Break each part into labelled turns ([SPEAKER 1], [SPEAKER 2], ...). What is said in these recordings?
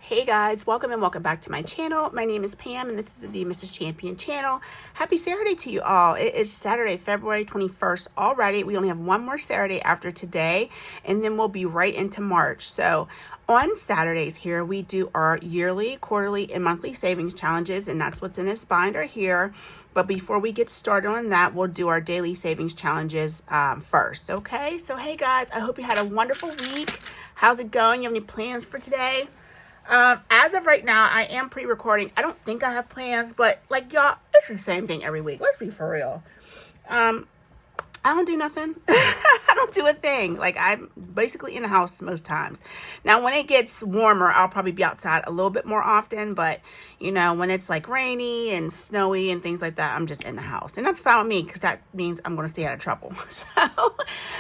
[SPEAKER 1] Hey guys, welcome and welcome back to my channel. My name is Pam and this is the Mrs. Champion channel. Happy Saturday to you all. It is Saturday, February 21st already. We only have one more Saturday after today and then we'll be right into March. So on Saturdays here, we do our yearly, quarterly, and monthly savings challenges, and that's what's in this binder here. But before we get started on that, we'll do our daily savings challenges first, okay? So hey guys, I hope you had a wonderful week. How's it going? You have any plans for today? As of right now, I am pre-recording. I don't think I have plans, but like y'all, it's the same thing every week. Let's be for real. I don't do nothing. I don't do a thing. Like, I'm basically in the house most times. Now, when it gets warmer, I'll probably be outside a little bit more often. But, you know, when it's like rainy and snowy and things like that, I'm just in the house. And that's fine with me because that means I'm going to stay out of trouble. So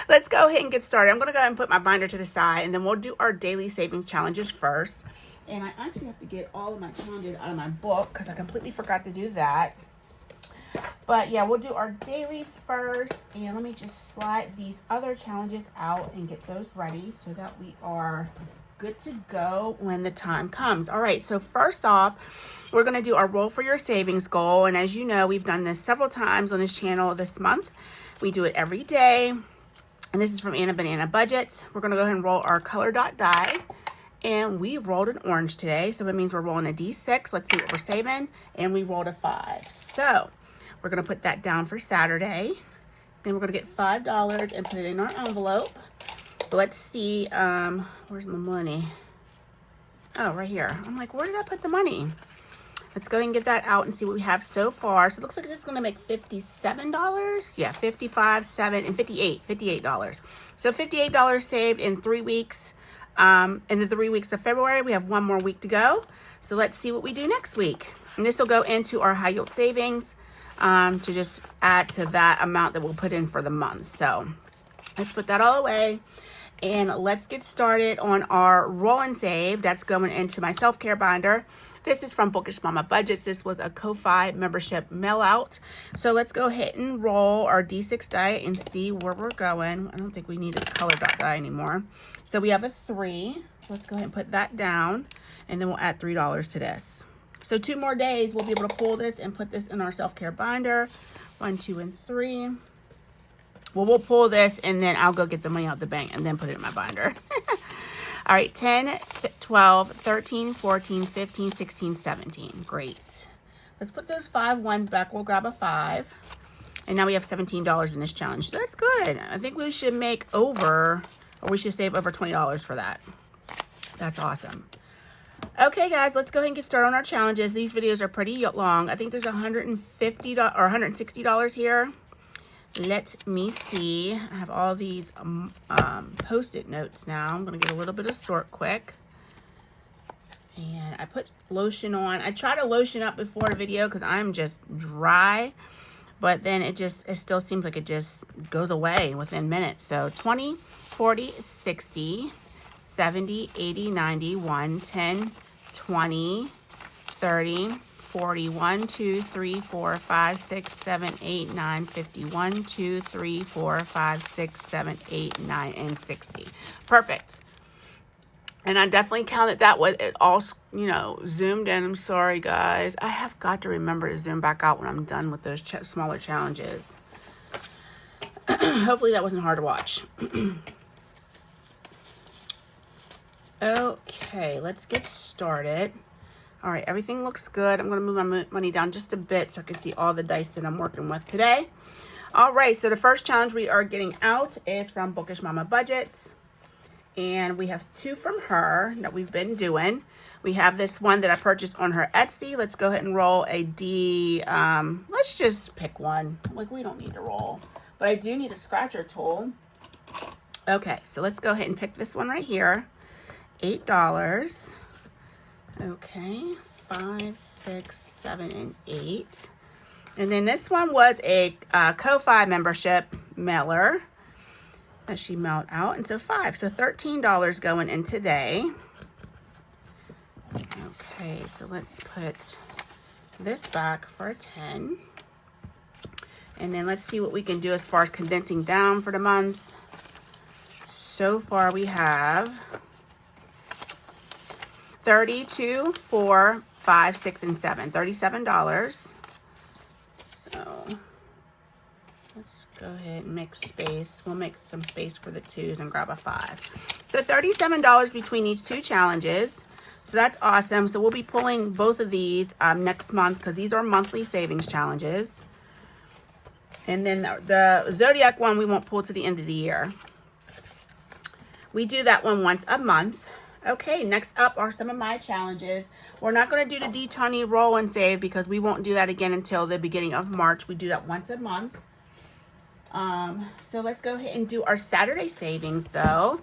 [SPEAKER 1] let's go ahead and get started. I'm going to go ahead and put my binder to the side. And then we'll do our daily savings challenges first. And I actually have to get all of my challenges out of my book because I completely forgot to do that. But yeah, we'll do our dailies first. And let me just slide these other challenges out and get those ready so that we are good to go when the time comes. All right, so first off, we're going to do our roll for your savings goal. And as you know, we've done this several times on this channel this month. We do it every day. And this is from Anna Banana Budgets. We're going to go ahead and roll our color dot die. And we rolled an orange today, so it means we're rolling a D6. Let's see what we're saving. And we rolled a 5. So we're going to put that down for Saturday. Then we're going to get $5 and put it in our envelope. But let's see, where's my money? Oh, right here. I'm like, where did I put the money? Let's go ahead and get that out and see what we have so far. So it looks like it's going to make $57. Yeah, 55, 7, and 58. $58. So $58 saved in 3 weeks. In the 3 weeks of February, we have one more week to go. So let's see what we do next week. And this will go into our high yield savings to just add to that amount that we'll put in for the month. So let's put that all away. And let's get started on our roll and save. That's going into my self-care binder. This is from Bookish Mama Budgets. This was a Ko-Fi membership mail out. So let's go ahead and roll our D6 die and see where we're going. I don't think we need a color dot die anymore. So we have a 3. So let's go ahead and put that down. And then we'll add $3 to this. So 2 more days, we'll be able to pull this and put this in our self-care binder. 1, 2, and 3. Well, we'll pull this and then I'll go get the money out the bank and then put it in my binder. All right, 10, 12, 13, 14, 15, 16, 17. Great. Let's put those 5 ones back. We'll grab a 5. And now we have $17 in this challenge. So that's good. I think we should make over, or we should save over $20 for that. That's awesome. Okay, guys, let's go ahead and get started on our challenges. These videos are pretty long. I think there's $150 or $160 here. Let me see. I have all these Post-it notes now. I'm going to get a little bit of sort quick. And I put lotion on. I try to lotion up before the video because I'm just dry. But then it still seems like it just goes away within minutes. So 20, 40, 60, 70, 80, 90, 110, 20, 30, 40, 1, 2, 3, 4, 5, 6, 7, 8, 9, 50, 1, 2, 3, 4, 5, 6, 7, 8, 9, and 60. Perfect. And I definitely counted that with it all, you know, zoomed in. I'm sorry, guys. I have got to remember to zoom back out when I'm done with those smaller challenges. Hopefully that wasn't hard to watch. Okay, let's get started. All right, everything looks good. I'm going to move my money down just a bit so I can see all the dice that I'm working with today. All right, so the first challenge we are getting out is from Bookish Mama Budgets. And we have 2 from her that we've been doing. We have this one that I purchased on her Etsy. Let's go ahead and roll a D. Let's just pick one. Like, we don't need to roll. But I do need a scratcher tool. Okay, so let's go ahead and pick this one right here. $8. Okay, 5, 6, 7, and 8. And then this one was a Ko-Fi membership mailer that she mailed out. And so 5. So $13 going in today. Okay, so let's put this back for a 10. And then let's see what we can do as far as condensing down for the month. So far we have 32, 4, 5, 6, and 7. $37. So let's go ahead and make space. We'll make some space for the 2s and grab a 5. So $37 between these 2 challenges. So that's awesome. So we'll be pulling both of these next month because these are monthly savings challenges. And then the Zodiac one we won't pull to the end of the year. We do that one once a month. Okay, next up are some of my challenges. We're not going to do the D20 roll and save because we won't do that again until the beginning of March. We do that once a month. So let's go ahead and do our Saturday savings though.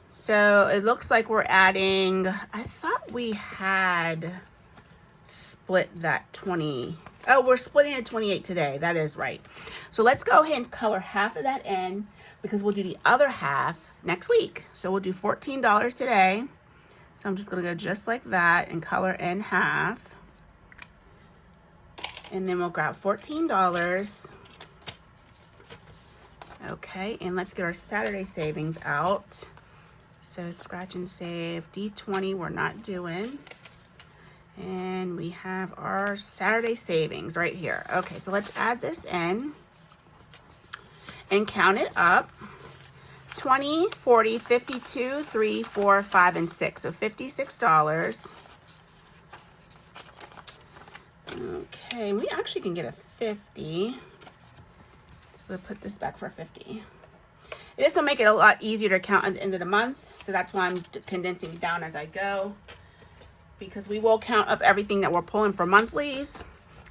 [SPEAKER 1] So it looks like we're adding, I thought we had split that 20. Oh, we're splitting it 28 today. That is right. So let's go ahead and color half of that in because we'll do the other half next week. So we'll do $14 today. So I'm just going to go just like that and color in half. And then we'll grab $14. Okay, and let's get our Saturday savings out. So scratch and save, D20 we're not doing. And we have our Saturday savings right here. Okay, so let's add this in and count it up. 20, 40, 52, 3, 4, 5, and 6. So $56. Okay, we actually can get a 50. So put this back for 50. This will make it a lot easier to count at the end of the month. So that's why I'm condensing down as I go. Because we will count up everything that we're pulling for monthlies.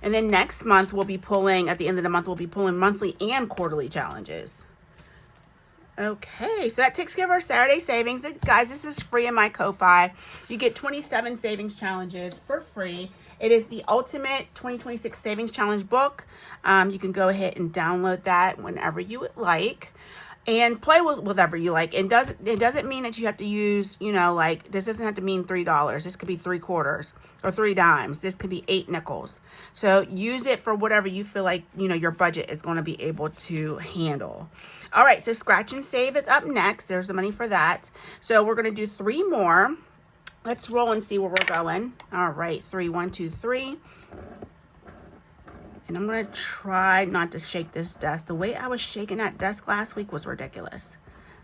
[SPEAKER 1] And then next month we'll be pulling, at the end of the month, we'll be pulling monthly and quarterly challenges. Okay, so that takes care of our Saturday savings. Guys, this is free in my Ko-Fi. You get 27 savings challenges for free. It is the Ultimate 2026 Savings Challenge book. You can go ahead and download that whenever you would like. And play with whatever you like. It doesn't mean that you have to use, you know, like, this doesn't have to mean $3. This could be 3/4 or 3 dimes. This could be 8 nickels. So use it for whatever you feel like, you know, your budget is going to be able to handle. All right, so scratch and save is up next. There's the money for that. So we're going to do 3 more. Let's roll and see where we're going. All right, 3, 1, 2, 3. And I'm going to try not to shake this desk. The way I was shaking that desk last week was ridiculous.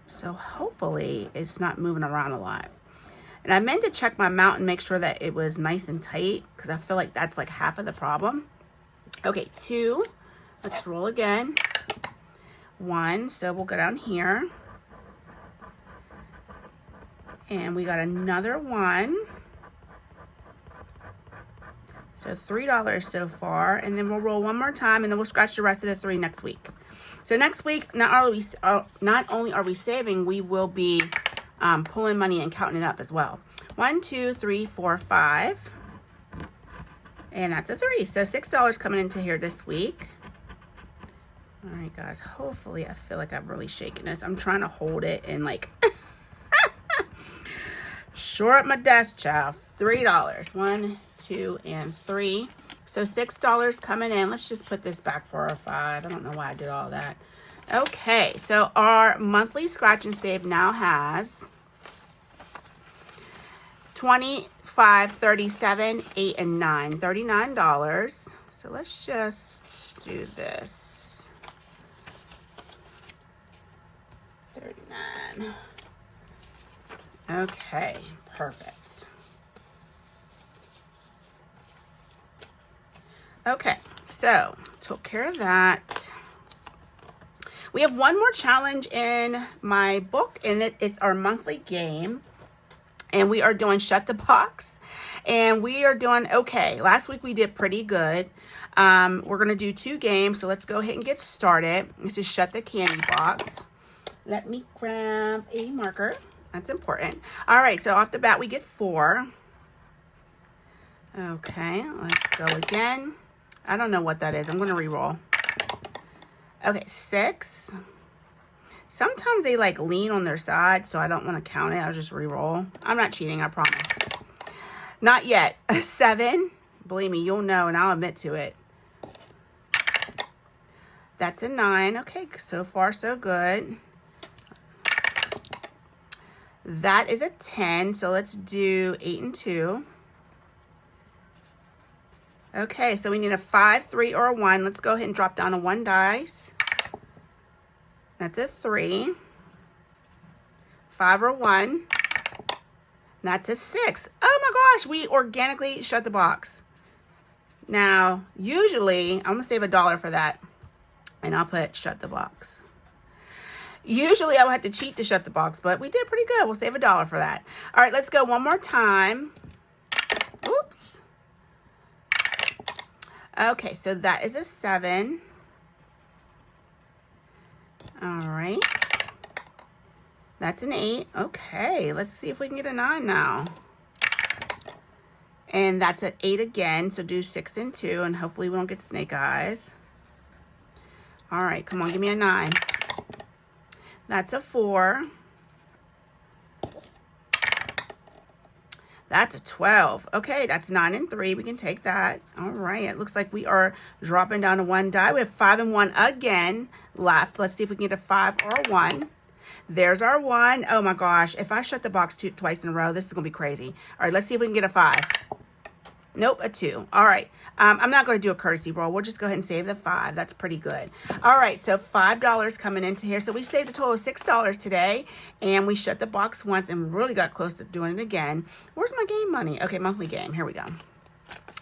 [SPEAKER 1] So hopefully it's not moving around a lot. And I meant to check my mount and make sure that it was nice and tight because I feel like that's like half of the problem. Okay, 2. Let's roll again. 1. So we'll go down here. And we got another 1. So $3 so far, and then we'll roll one more time, and then we'll scratch the rest of the 3 next week. So next week, not only are we saving, we will be pulling money and counting it up as well. 1, 2, 3, 4, 5, and that's a 3. So $6 coming into here this week. All right, guys. Hopefully, I feel like I've really shaken this. I'm trying to hold it and like shore up my desk, child. $3. 1, 2, and 3. So $6 coming in. Let's just put this back for our 5. I don't know why I did all that. Okay, so our monthly scratch and save now has 25, 37, 8, and 9. $39. So let's just do this. 39. Okay, perfect. Okay, so took care of that. We have one more challenge in my book, and it's our monthly game. And we are doing Shut the Box. And we are doing okay. Last week we did pretty good. We're going to do 2 games, so let's go ahead and get started. This is Shut the Candy Box. Let me grab a marker. That's important. All right, so off the bat we get 4. Okay, let's go again. I don't know what that is. I'm going to re-roll. Okay, 6. Sometimes they like lean on their side, so I don't want to count it. I'll just re-roll. I'm not cheating, I promise. Not yet. 7. Believe me, you'll know, and I'll admit to it. That's a 9. Okay, so far so good. That is a 10. So let's do 8 and 2. Okay, so we need a 5, 3, or a 1. Let's go ahead and drop down a 1 dice. That's a 3. 5 or 1. That's a 6. Oh my gosh, we organically shut the box. Now, usually, I'm going to save $1 for that. And I'll put shut the box. Usually, I would have to cheat to shut the box, but we did pretty good. We'll save $1 for that. All right, let's go one more time. Oops. Okay, so that is a 7. All right. That's an 8. Okay, let's see if we can get a 9 now. And that's an 8 again, so do 6 and 2, and hopefully we don't get snake eyes. All right, come on, give me a 9. That's a 4. That's a 12. Okay, that's 9 and 3. We can take that. All right, it looks like we are dropping down to 1 die. We have 5 and 1 again left. Let's see if we can get a 5 or a 1. There's our 1. Oh my gosh, if I shut the box twice in a row, this is going to be crazy. All right, let's see if we can get a 5. Nope, a 2. All right, I'm not going to do a courtesy roll. We'll just go ahead and save the 5. That's pretty good. All right, so $5 coming into here. So we saved a total of $6 today, and we shut the box once and really got close to doing it again. Where's my game money? Okay, monthly game. Here we go.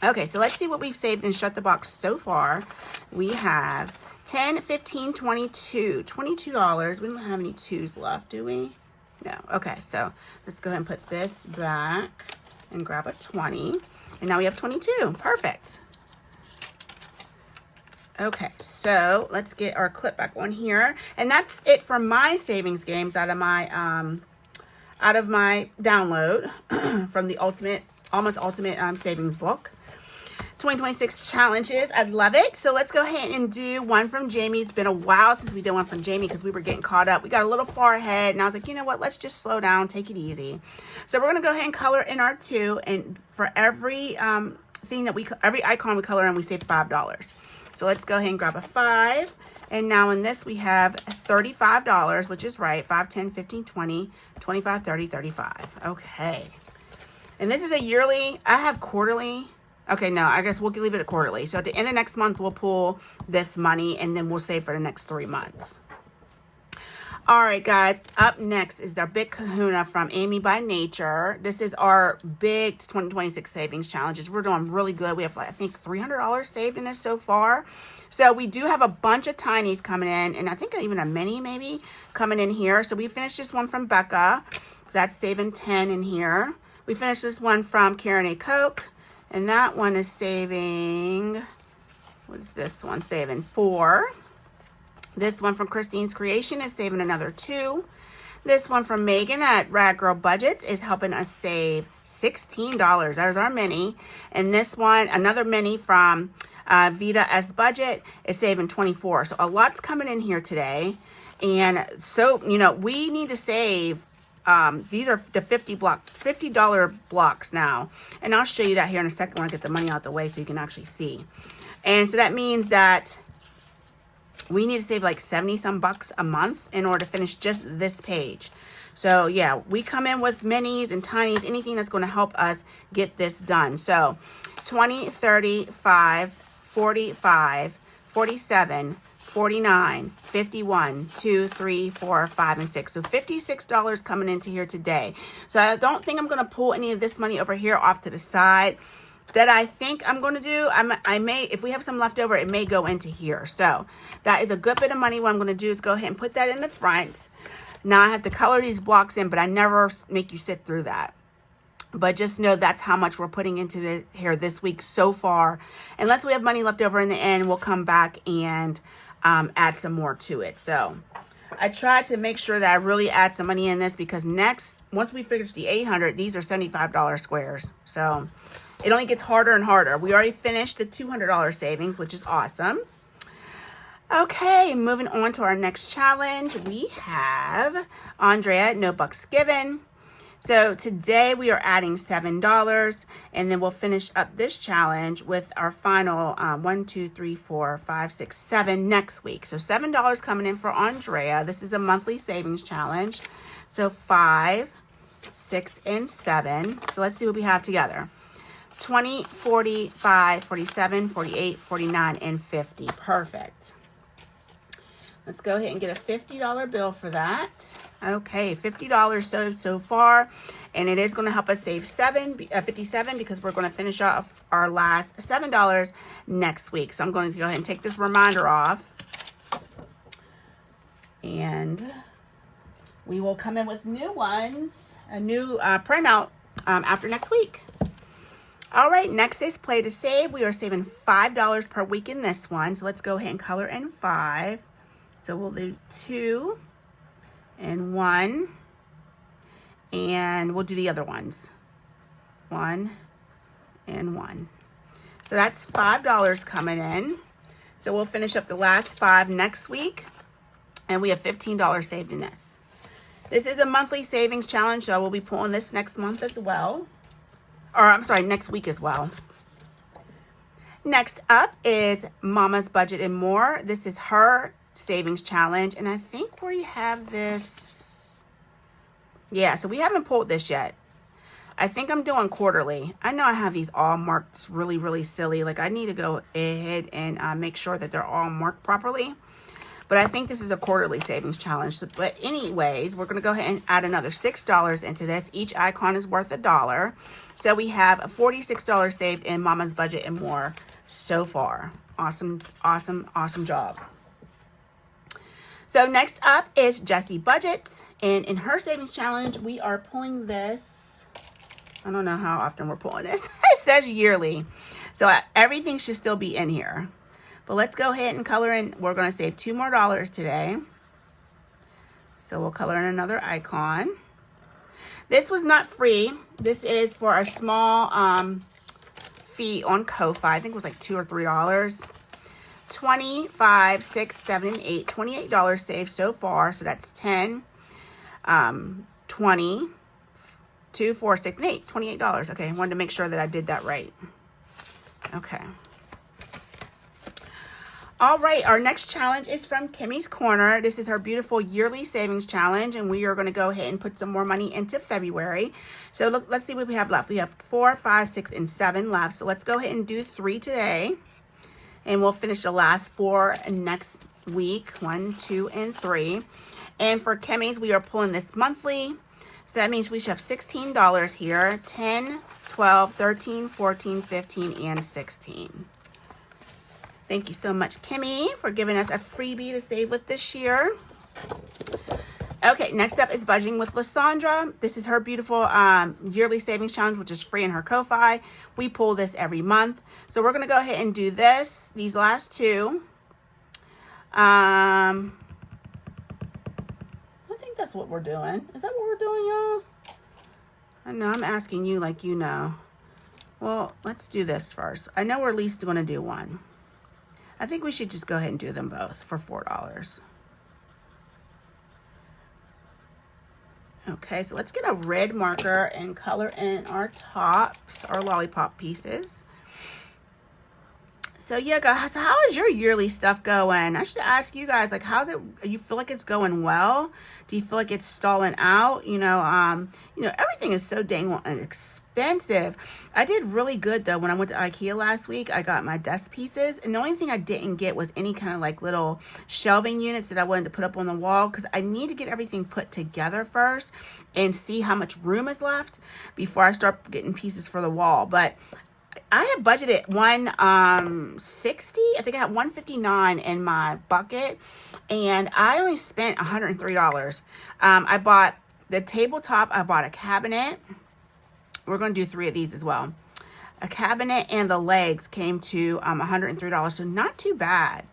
[SPEAKER 1] Okay, so let's see what we've saved and shut the box so far. We have 10, 15, 22. $22. We don't have any 2s left, do we? No. Okay, so let's go ahead and put this back and grab a 20. And now we have 22. Perfect. Okay, so let's get our clip back on here. And that's it for my savings games out of my download from the Almost Ultimate Savings Book. 2026 challenges. I love it. So let's go ahead and do one from Jamie. It's been a while since we did one from Jamie because we were getting caught up. We got a little far ahead, and I was like, you know what? Let's just slow down, take it easy. So we're going to go ahead and color in our 2, and for every every icon we color in, we save $5. So let's go ahead and grab a 5. And now in this, we have $35, which is right. 5, 10, 15, 20, 25, 30, 35. Okay. And this is a yearly. I have quarterly. Okay, no, I guess we'll leave it at quarterly. So at the end of next month, we'll pull this money, and then we'll save for the next 3 months. All right, guys, up next is our big kahuna from Amy by Nature. This is our big 2026 savings challenges. We're doing really good. We have, I think, $300 saved in this so far. So we do have a bunch of tinies coming in, and I think even a mini maybe coming in here. So we finished this one from Becca. That's saving 10 in here. We finished this one from Karen A. Coke. And that one is saving, what is this one? Saving 4. This one from Christine's Creation is saving another 2. This one from Megan at Rad Girl Budgets is helping us save $16. There's our mini. And this one, another mini from Vita S Budget is saving 24. So a lot's coming in here today. And so, you know, we need to save. These are the $50 blocks now. And I'll show you that here in a second when I get the money out the way so you can actually see. And so that means that we need to save like 70 some bucks a month in order to finish just this page. So yeah, we come in with minis and tinies, anything that's going to help us get this done. So 20, 35, 45, 47, 49, 51, 2, 3, 4, 5, and 6. So $56 coming into here today. So I don't think I'm going to pull any of this money over here off to the side. That I think I'm going to do, I may, if we have some left over, it may go into here. So that is a good bit of money. What I'm going to do is go ahead and put that in the front. Now I have to color these blocks in, but I never make you sit through that. But just know that's how much we're putting into here this week so far. Unless we have money left over in the end, we'll come back and add some more to it. So I tried to make sure that I really add some money in this because once we finish the 800, these are $75 squares. So it only gets harder and harder. We already finished the $200 savings, which is awesome. Okay, moving on to our next challenge. We have Andrea, No Bucks Given. So today we are adding $7, and then we'll finish up this challenge with our final 1, 2, 3, 4, 5, 6, 7 next week. So $7 coming in for Andrea. This is a monthly savings challenge. So 5, 6, and 7. So let's see what we have together. 20, 45, 47, 48, 49, and 50. Perfect. Let's go ahead and get a $50 bill for that. Okay, $50 so far. And it is going to help us save 57 because we're going to finish off our last $7 next week. So I'm going to go ahead and take this reminder off. And we will come in with new ones, a new printout after next week. All right, next is play to save. We are saving $5 per week in this one. So let's go ahead and color in 5. So we'll do 2 and 1. And we'll do the other ones. 1 and 1. So that's $5 coming in. So we'll finish up the last 5 next week. And we have $15 saved in this. This is a monthly savings challenge, so we'll be pulling this next month as well. Or I'm sorry, next week as well. Next up is Mama's Budget and More. This is her savings challenge, and I think we have this. Yeah, so we haven't pulled this yet. I think I'm doing quarterly. I know I have these all marked really, really silly. Like I need to go ahead and make sure that they're all marked properly. But I think this is a quarterly savings challenge. But anyways, we're going to go ahead and add another $6 into this. Each icon is worth $1. So we have a $46 saved in Mama's Budget and More so far. Awesome, awesome, awesome job. So next up is Jessie Budgets. And in her savings challenge, we are pulling this. I don't know how often we're pulling this. It says yearly. So everything should still be in here. But let's go ahead and color in. We're going to save $2 more today. So we'll color in another icon. This was not free. This is for a small fee on Ko-Fi. I think it was like $2 or $3. 25, 6, 7, and 8. $28 saved so far. So that's 10, 20, 2, 4, 6, and 8. $28. Okay, I wanted to make sure that I did that right. Okay. All right, our next challenge is from Kimmy's Corner. This is her beautiful yearly savings challenge, and we are going to go ahead and put some more money into February. So look, let's see what we have left. We have 4, 5, 6, and 7 left. So let's go ahead and do 3 today, and we'll finish the last 4 next week, 1, 2, and 3. And for Kimmy's, we are pulling this monthly. So that means we should have $16 here, 10, 12, 13, 14, 15, and 16. Thank you so much, Kimmy, for giving us a freebie to save with this year. Okay, next up is Budgeting with Lysandra. This is her beautiful yearly savings challenge, which is free in her Ko-Fi. We pull this every month. So we're going to go ahead and do these last 2. I think that's what we're doing. Is that what we're doing, y'all? I know, I'm asking you like you know. Well, let's do this first. I know we're at least going to do 1. I think we should just go ahead and do them both for $4. Okay, so let's get a red marker and color in our tops, our lollipop pieces. So yeah, guys, how is your yearly stuff going? I should ask you guys, like, how's it? You feel like it's going well? Do you feel like it's stalling out? You know, everything is so dang expensive. I did really good though when I went to IKEA last week. I got my desk pieces, and the only thing I didn't get was any kind of like little shelving units that I wanted to put up on the wall, because I need to get everything put together first and see how much room is left before I start getting pieces for the wall. But I had budgeted $160. I think I had $159 in my bucket, and I only spent $103. I bought the tabletop. I bought a cabinet. We're going to do 3 of these as well. A cabinet and the legs came to $103, so not too bad.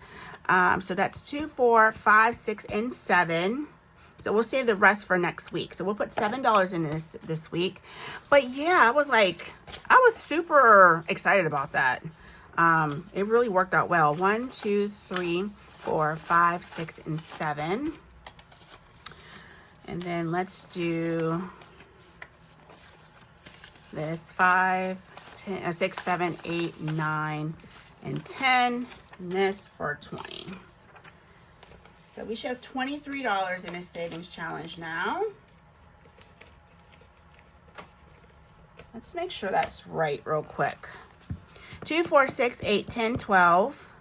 [SPEAKER 1] So that's 2, 4, 5, 6, and 7. So we'll save the rest for next week. So we'll put $7 in this week. But yeah, I was super excited about that. It really worked out well. 1, 2, 3, 4, 5, 6, and 7. And then let's do this 5, 10, 6, 7, 8, 9, and 10. And this for 20. So we should have $23 in a savings challenge now. Let's make sure that's right real quick. 2, 4, 6, 8, 10, 12,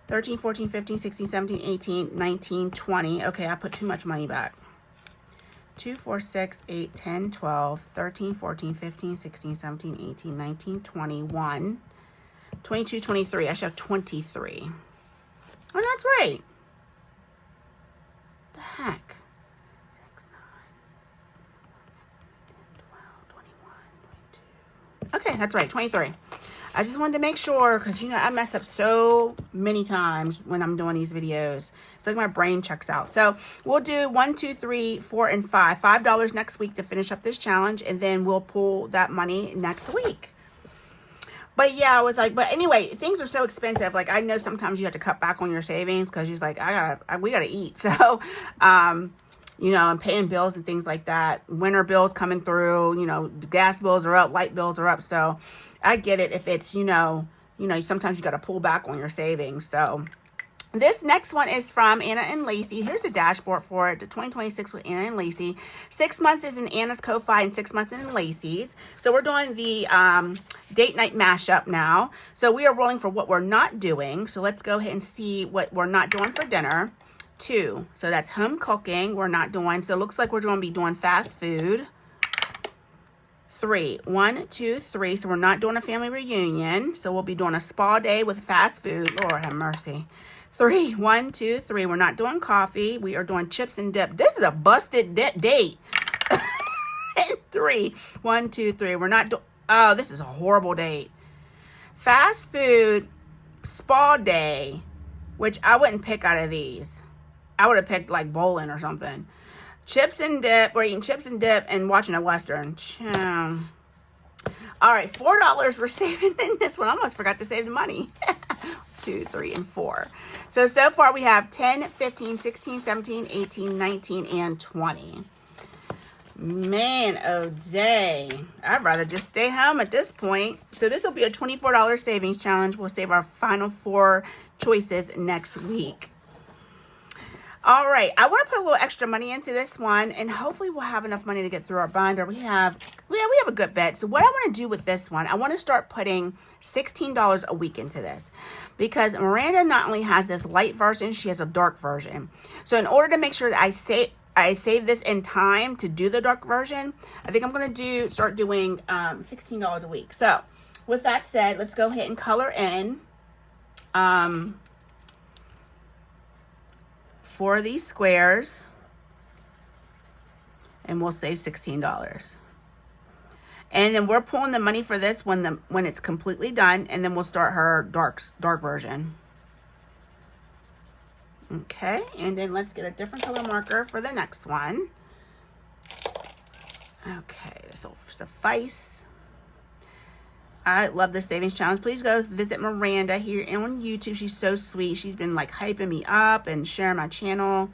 [SPEAKER 1] 13, 14, 15, 16, 17, 18, 19, 20. Okay, I put too much money back. 2, 4, 6, 8, 10, 12, 13, 14, 15, 16, 17, 18, 19, 21, 22, 23. I should have 23. Oh, that's right. The heck? 6, 9, 10, 12, 21, 22. Okay, that's right, 23. I just wanted to make sure because, you know, I mess up so many times when I'm doing these videos. It's like my brain checks out. So we'll do 1, 2, 3, 4, and 5. $5 next week to finish up this challenge, and then we'll pull that money next week. But yeah, I was like, but anyway, things are so expensive. Like, I know sometimes you have to cut back on your savings because you're like, we gotta eat. So, you know, and paying bills and things like that. Winter bills coming through, you know, the gas bills are up, light bills are up. So I get it if it's, you know, sometimes you got to pull back on your savings. So this next one is from Anna and Lacey. Here's the dashboard for it, the 2026 with Anna and Lacey. 6 months is in Anna's Ko-Fi and 6 months in Lacey's. So we're doing the date night mashup now. So we are rolling for what we're not doing. So let's go ahead and see what we're not doing for dinner. 2, so that's home cooking. We're not doing. So it looks like we're going to be doing fast food. 3, 1, 2, 3. So we're not doing a family reunion. So we'll be doing a spa day with fast food. Lord have mercy. 3, 1, 2, 3. We're not doing coffee. We are doing chips and dip. This is a busted date. 3, 1, 2, 3. We're not doing. Oh, this is a horrible date. Fast food spa day, which I wouldn't pick out of these. I would have picked like bowling or something. Chips and dip. We're eating chips and dip and watching a Western. All right, $4 we're saving in this one. I almost forgot to save the money. 2, 3, and 4. So far we have 10, 15, 16, 17, 18, 19, and 20. Man, oh day. I'd rather just stay home at this point. So this will be a $24 savings challenge. We'll save our final 4 choices next week. All right, I want to put a little extra money into this one, and hopefully we'll have enough money to get through our binder. We have a good bet. So what I want to do with this one, I want to start putting $16 a week into this, because Miranda not only has this light version, she has a dark version. So in order to make sure that I save this in time to do the dark version, I think I'm going to start doing $16 a week. So with that said, let's go ahead and color in for these squares, and we'll save $16. And then we're pulling the money for this when it's completely done, and then we'll start her dark version. Okay, and then let's get a different color marker for the next one. Okay, this will suffice. I love the savings challenge. Please go visit Miranda here on YouTube. She's so sweet. She's been like hyping me up and sharing my channel.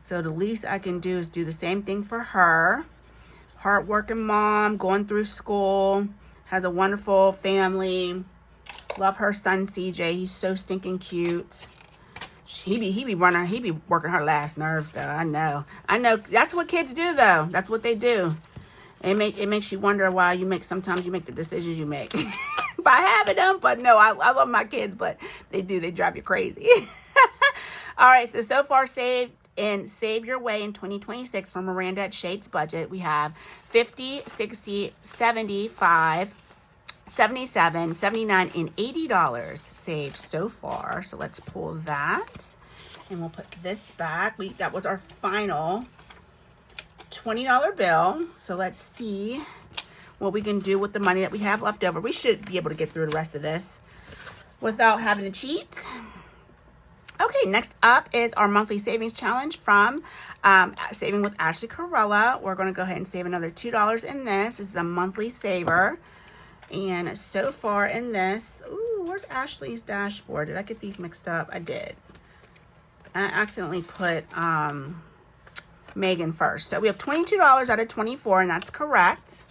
[SPEAKER 1] So the least I can do is do the same thing for her. Hardworking mom, going through school, has a wonderful family. Love her son CJ. He's so stinking cute. He be working her last nerves though. I know. That's what kids do though. That's what they do. It makes you wonder why sometimes you make the decisions you make by having them. But no, I love my kids, but they drive you crazy. All right, so far saved and save your way in 2026 from Miranda at Shades Budget. We have 50, 60, 75, 77, 79, and $80 saved so far. So let's pull that, and we'll put this back. That was our final $20 bill. So let's see what we can do with the money that we have left over. We should be able to get through the rest of this without having to cheat. Okay, next up is our monthly savings challenge from Saving with Ashley Corella. We're going to go ahead and save another $2 in this. This is a monthly saver. And so far in this, ooh, where's Ashley's dashboard? Did I get these mixed up? I did. I accidentally put Megan first. So we have $22 out of 24, and that's correct.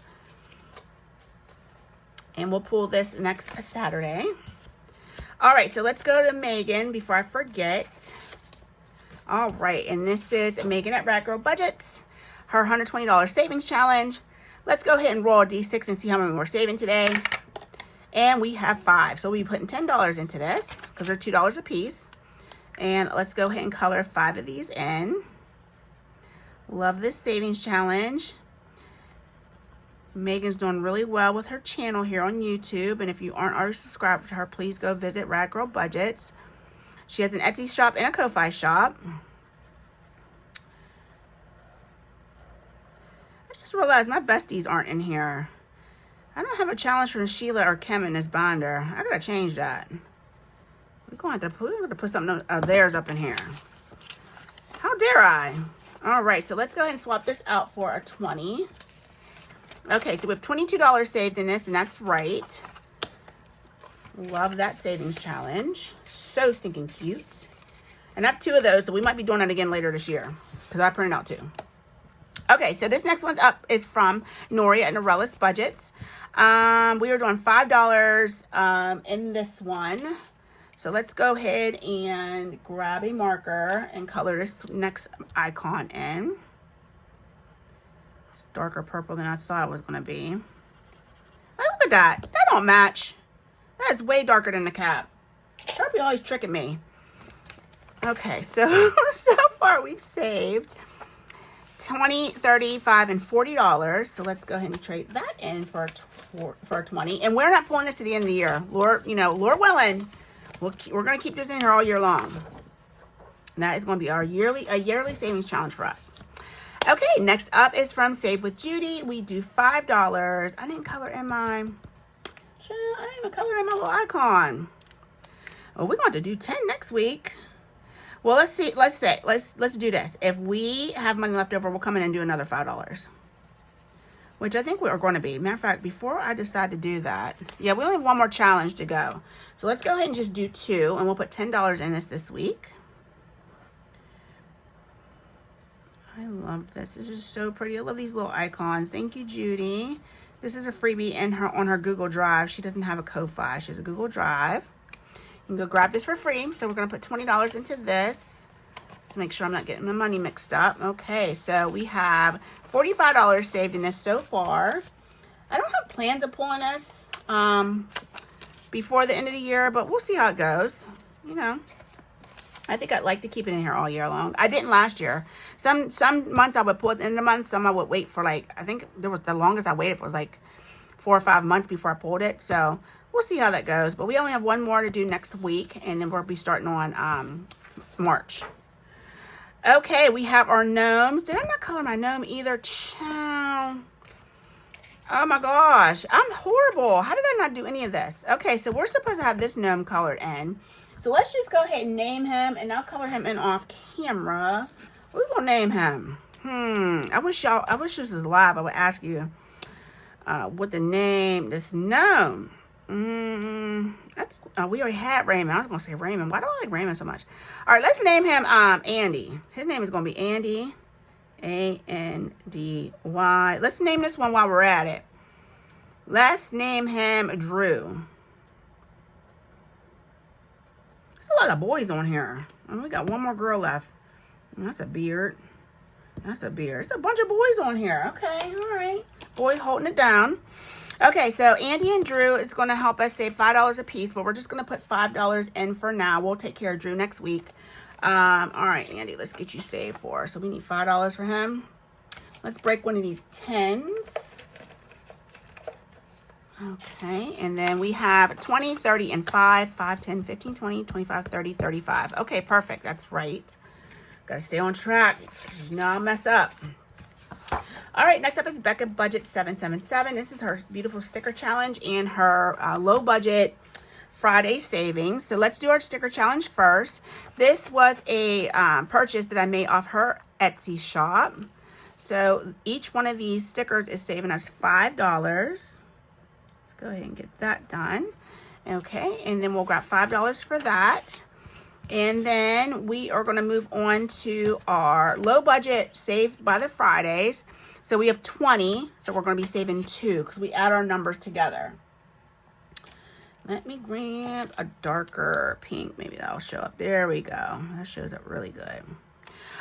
[SPEAKER 1] And we'll pull this next Saturday. All right, so let's go to Megan before I forget. All right, and this is Megan at Rad Girl Budgets. Her $120 savings challenge. Let's go ahead and roll a D6 and see how many we're saving today. And we have 5. So we'll be putting $10 into this because they're $2 a piece. And let's go ahead and color 5 of these in. Love this savings challenge. Megan's doing really well with her channel here on YouTube. And if you aren't already subscribed to her, please go visit Rad Girl Budgets. She has an Etsy shop and a Ko-Fi shop. I just realized my besties aren't in here. I don't have a challenge from Sheila or Kim in this binder. I gotta change that. We're going to put something of theirs up in here. How dare I? All right, so let's go ahead and swap this out for a 20. Okay, so we have $22 saved in this, and that's right. Love that savings challenge. So stinking cute. And I have 2 of those, so we might be doing it again later this year because I printed out 2. Okay, so this next one's up is from Nori at Norellis Budgets. We are doing $5 in this one. So let's go ahead and grab a marker and color this next icon in. It's darker purple than I thought it was going to be. Oh, look at that. That don't match. That is way darker than the cap. Sharpie always tricking me. Okay, so far we've saved $20, $35, and $40. So let's go ahead and trade that in for a 20. And we're not pulling this to the end of the year. Lord willing, we're going to keep this in here all year long. And that is going to be our yearly savings challenge for us. Okay, next up is from Save with Judy. We do $5. I didn't color in my... I didn't even color in my little icon. Well, we're going to do 10 next week. Well, let's see. Let's do this. If we have money left over, we'll come in and do another $5. Which I think we are going to be. Matter of fact, before I decide to do that, yeah, we only have one more challenge to go. So let's go ahead and just do 2, and we'll put $10 in this week. I love this. This is so pretty. I love these little icons. Thank you, Judy. This is a freebie on her Google Drive. She doesn't have a Ko-Fi. She has a Google Drive. You can go grab this for free. So we're going to put $20 into this. Let's make sure I'm not getting my money mixed up. Okay, so we have $45 saved in this so far. I don't have plans of pulling this before the end of the year, but we'll see how it goes. You know, I think I'd like to keep it in here all year long. I didn't last year. Some months I would pull it in the month. Some I would wait for I think there was the longest I waited for was 4 or 5 months before I pulled it. So we'll see how that goes. But we only have one more to do next week, and then we'll be starting on March. Okay, we have our gnomes. Did I not color my gnome either? Chow. Oh my gosh, I'm horrible. How did I not do any of this? Okay, so we're supposed to have this gnome colored in. So let's just go ahead and name him, and I'll color him in off camera. What are we gonna name him? I wish this was live. I would ask you what the name this gnome. I think we already had Raymond. I was gonna say Raymond. Why do I like Raymond so much? All right, let's name him Andy. His name is gonna be Andy, A-N-D-Y. Let's name this one while we're at it. Let's name him Drew. There's a lot of boys on here. And we got one more girl left. That's a beard. That's a beard. There's a bunch of boys on here. Okay, all right. Boys holding it down. Okay, so Andy and Drew is going to help us save $5 a piece, but we're just going to put $5 in for now. We'll take care of Drew next week. All right, Andy, let's get you saved for. So we need $5 for him. Let's break one of these 10s. Okay, and then we have 20, 30, and 5. 5, 10, 15, 20, 25, 30, 35. Okay, perfect. That's right. Got to stay on track. Do not mess up. All right, next up is Becca Budget 777. This is her beautiful sticker challenge and her low budget Friday savings. So let's do our sticker challenge first. This was a purchase that I made off her Etsy shop. So each one of these stickers is saving us $5. Let's go ahead and get that done. Okay, and then we'll grab $5 for that. And then we are going to move on to our low budget saved by the Fridays. So we have 20, so we're going to be saving 2 because we add our numbers together. Let me grab a darker pink. Maybe that'll show up. There we go. That shows up really good.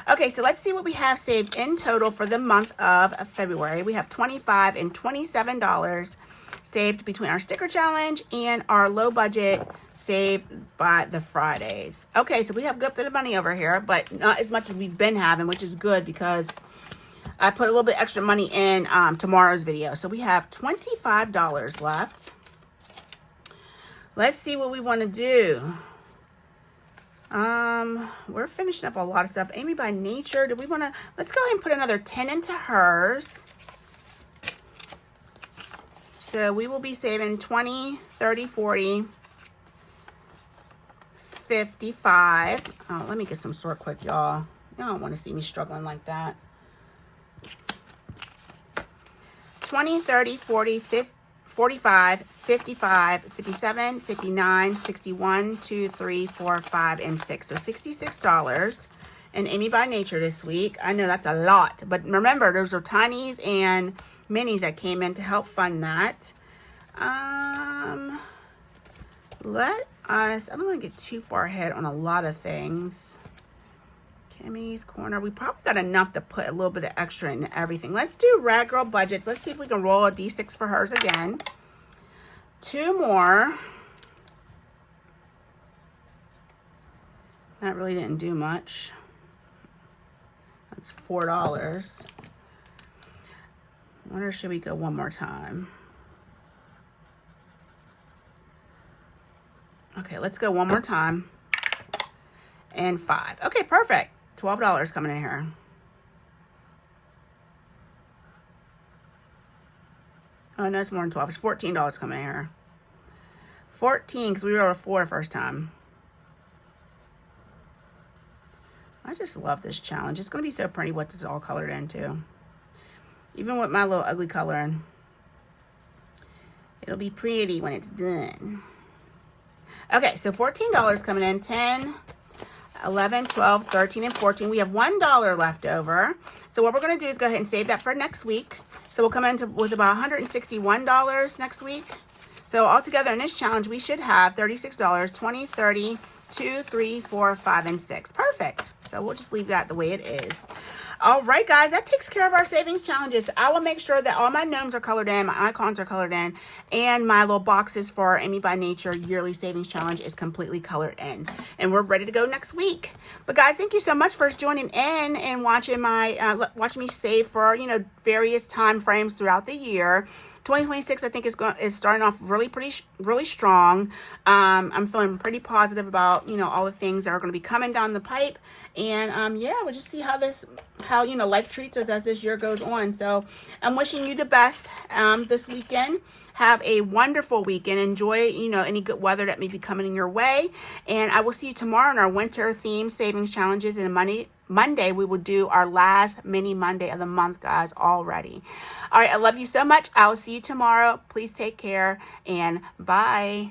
[SPEAKER 1] Okay, so let's see what we have saved in total for the month of February. We have $25 and $27 saved between our sticker challenge and our low budget saved by the Fridays. Okay, so we have a good bit of money over here, but not as much as we've been having, which is good because I put a little bit extra money in tomorrow's video. So we have $25 left. Let's see what we want to do. We're finishing up a lot of stuff. Amy by Nature, do we want to, let's go ahead and put another 10 into hers. So we will be saving 20, 30, 40, 55. Oh, let me get some sort quick, y'all. Y'all don't want to see me struggling like that. 20, 30, 40, 50, 45, 55, 57, 59, 61, 2, 3, 4, 5, and 6. So $66 in Amy by Nature this week. I know that's a lot, but remember, those are tinies and minis that came in to help fund that. Let us, I don't want to get too far ahead on a lot of things. Kimmy's Corner. We probably got enough to put a little bit of extra in everything. Let's do Rad Girl Budgets. Let's see if we can roll a D6 for hers again. 2 more. That really didn't do much. That's $4. I wonder, should we go one more time? Okay, let's go one more time. And 5. Okay, perfect. $12 coming in here. Oh, no, it's more than 12. It's $14 coming in here. 14, because we rolled a 4 the first time. I just love this challenge. It's going to be so pretty what it's all colored into. Even with my little ugly coloring. It'll be pretty when it's done. Okay, so $14 coming in. 10, 11, 12, 13, and 14. We have $1 left over. So what we're going to do is go ahead and save that for next week. So we'll come in with about $161 next week. So altogether in this challenge, we should have $36, 20, 30, 2, 3, 4, 5, and 6. Perfect. So we'll just leave that the way it is. All right, guys, that takes care of our savings challenges. I will make sure that all my gnomes are colored in, my icons are colored in, and my little boxes for Amy by Nature yearly savings challenge is completely colored in. And we're ready to go next week. But guys, thank you so much for joining in and watching my watching me save for, you know, various time frames throughout the year. 2026, I think, is starting off really strong. I'm feeling pretty positive about, you know, all the things that are going to be coming down the pipe. And yeah, we'll just see how you know, life treats us as this year goes on. So I'm wishing you the best this weekend. Have a wonderful weekend. Enjoy, you know, any good weather that may be coming in your way. And I will see you tomorrow in our winter theme savings challenges. And Monday, we will do our last mini Monday of the month, guys, already. All right, I love you so much. I will see you tomorrow. Please take care and bye.